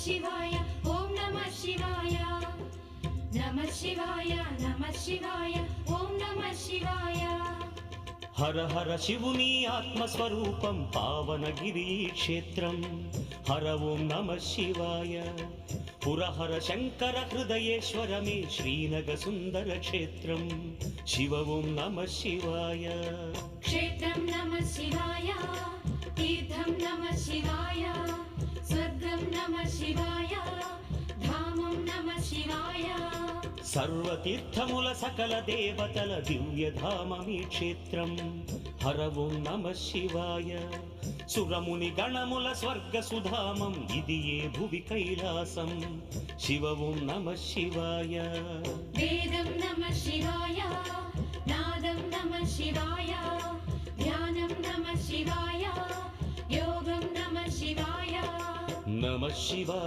शिवाय ॐ नमः शिवाय नमः शिवाय नमः शिवाय ॐ नमः शिवाय हर हर शिवुनी आत्मस्वरूपं पावनगिरी क्षेत्रं हर ओं नमः शिवाय पुरहर शंकर हृदयेश्वर मे श्रीनग सुंदर क्षेत्रं शिव ओं नमः शिवाय क्षेत्रं नमः शिवाय तीर्थं नमः शिवाय स्वर्गं नमः शिवाय धामं नमः शिवाय सर्वतीर्थमुल सकल देवतल दिव्यधाममी क्षेत्रं हर ओं नमः शिवाय सुरमुनि गणमुल स्वर्ग सुधामं इदिये भुवि कैलासं शिव ओं नमः शिवाय वेदं नमः शिवाय नादं नमः शिवाय ध्यानं नमः शिवाय योगं नमः शिवाय नमः शिवाय।